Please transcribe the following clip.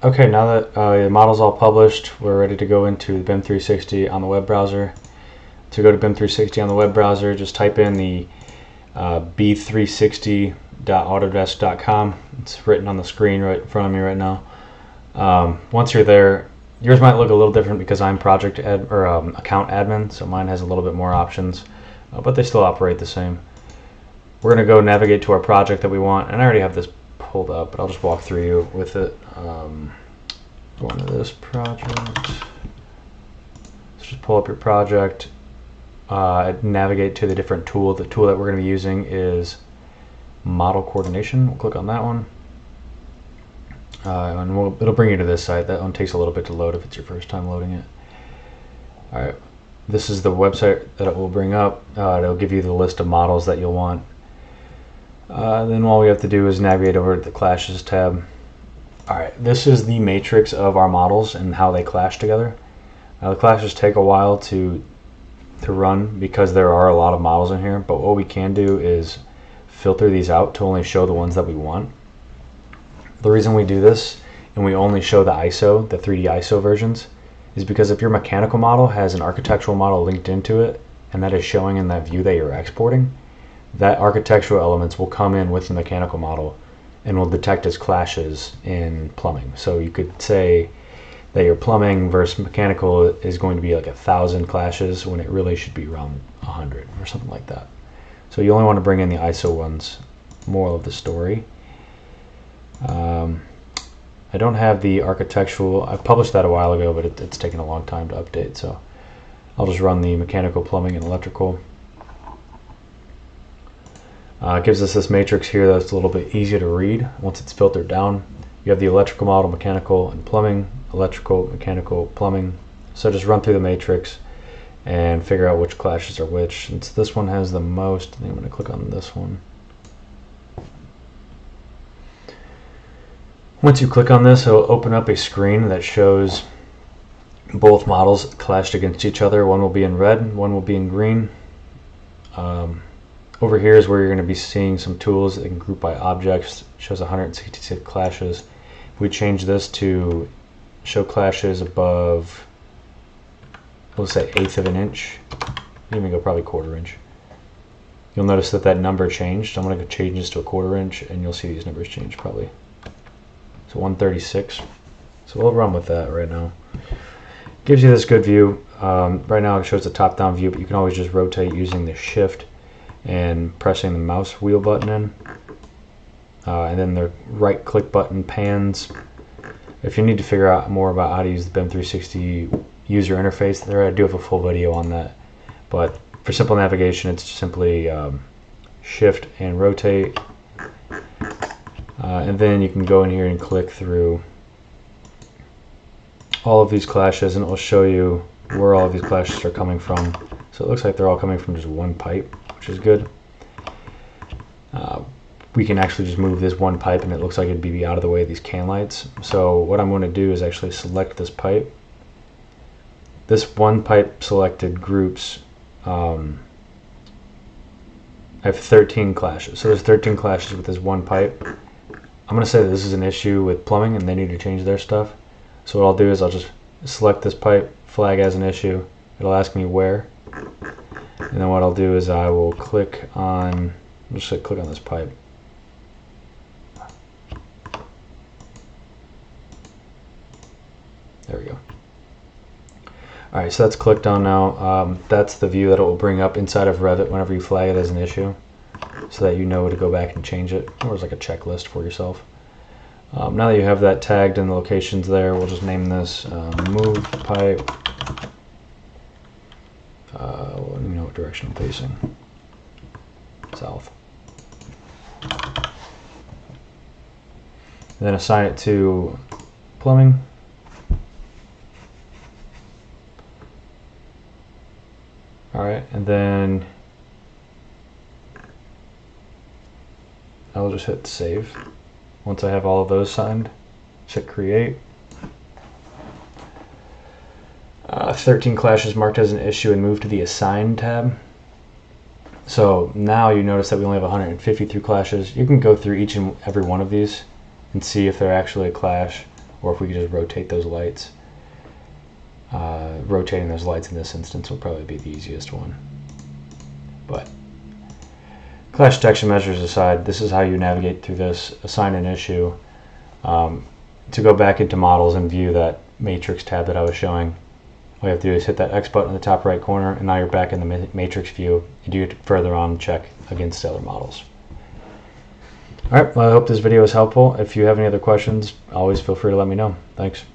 Okay, now that the model's all published, we're ready to go into the BIM 360 on the web browser. To go to BIM 360 on the web browser, just type in the b360.autodesk.com. It's written on the screen right in front of me right now. Once you're there, yours might look a little different because I'm account admin, so mine has a little bit more options, but they still operate the same. We're going to go navigate to our project that we want, and I already have this pulled up, but I'll just walk through you with it. Go into this project. So just pull up your project. Navigate to the different tool. The tool that we're going to be using is model coordination. We'll click on that one. And it'll bring you to this site. That one takes a little bit to load if it's your first time loading it. Alright, this is the website that it will bring up. It'll give you the list of models that you'll want. Then all we have to do is navigate over to the clashes tab. Alright, this is the matrix of our models and how they clash together. The clashes take a while to run because there are a lot of models in here, but what we can do is filter these out to only show the ones that we want. The reason we do this and we only show the ISO, the 3D ISO versions, is because if your mechanical model has an architectural model linked into it and that is showing in that view that you're exporting, that architectural elements will come in with the mechanical model and will detect as clashes in plumbing. So you could say that your plumbing versus mechanical is going to be like 1,000 clashes when it really should be around 100 or something like that. So you only want to bring in the ISO ones. Moral of the story. I don't have the architectural. I published that a while ago, but it's taken a long time to update. So I'll just run the mechanical, plumbing, and electrical. It gives us this matrix here that's a little bit easier to read once it's filtered down. You have the electrical model, mechanical, and plumbing. Electrical, mechanical, plumbing. So just run through the matrix and figure out which clashes are which. Since this one has the most, I think I'm going to click on this one. Once you click on this, it'll open up a screen that shows both models clashed against each other. One will be in red, one will be in green. Over here is where you're going to be seeing some tools that can group by objects. It shows 166 clashes. If we change this to show clashes above, we'll say 1/8 of an inch, even go probably 1/4 inch. You'll notice that that number changed. I'm going to change this to a 1/4 inch, and you'll see these numbers change probably. So 136. So we'll run with that right now. Gives you this good view. Right now it shows the top-down view, but you can always just rotate using the shift and pressing the mouse wheel button in. And then the right-click button pans. If you need to figure out more about how to use the BIM 360 user interface, there I do have a full video on that. But for simple navigation, it's simply shift and rotate. And then you can go in here and click through all of these clashes, and it will show you where all of these clashes are coming from. So it looks like they're all coming from just one pipe, which is good. We can actually just move this one pipe and it looks like it'd be out of the way of these can lights. So what I'm going to do is actually select this pipe. This one pipe selected groups I have 13 clashes. So there's 13 clashes with this one pipe. I'm going to say that this is an issue with plumbing and they need to change their stuff. So what I'll do is I'll just select this pipe, flag as an issue. It'll ask me where. And then what I'll do is I will click on, just click on this pipe. There we go. Alright, so that's clicked on now. That's the view that it will bring up inside of Revit whenever you flag it as an issue, so that you know to go back and change it, or as like a checklist for yourself. Now that you have that tagged and the locations there, we'll just name this move pipe. Let me know what direction I'm facing. South. And then assign it to plumbing. Alright, and then I'll just hit save. Once I have all of those signed, hit create. 13 clashes marked as an issue and move to the assign tab. So now you notice that we only have 153 clashes. You can go through each and every one of these and see if they're actually a clash, or if we could just rotate those lights. Rotating those lights in this instance will probably be the easiest one. But clash detection measures aside, this is how you navigate through this. Assign an issue. To go back into models and view that matrix tab that I was showing, all you have to do is hit that X button in the top right corner, and now you're back in the matrix view. You do it further on, check against other models. Alright, well, I hope this video was helpful. If you have any other questions, always feel free to let me know. Thanks.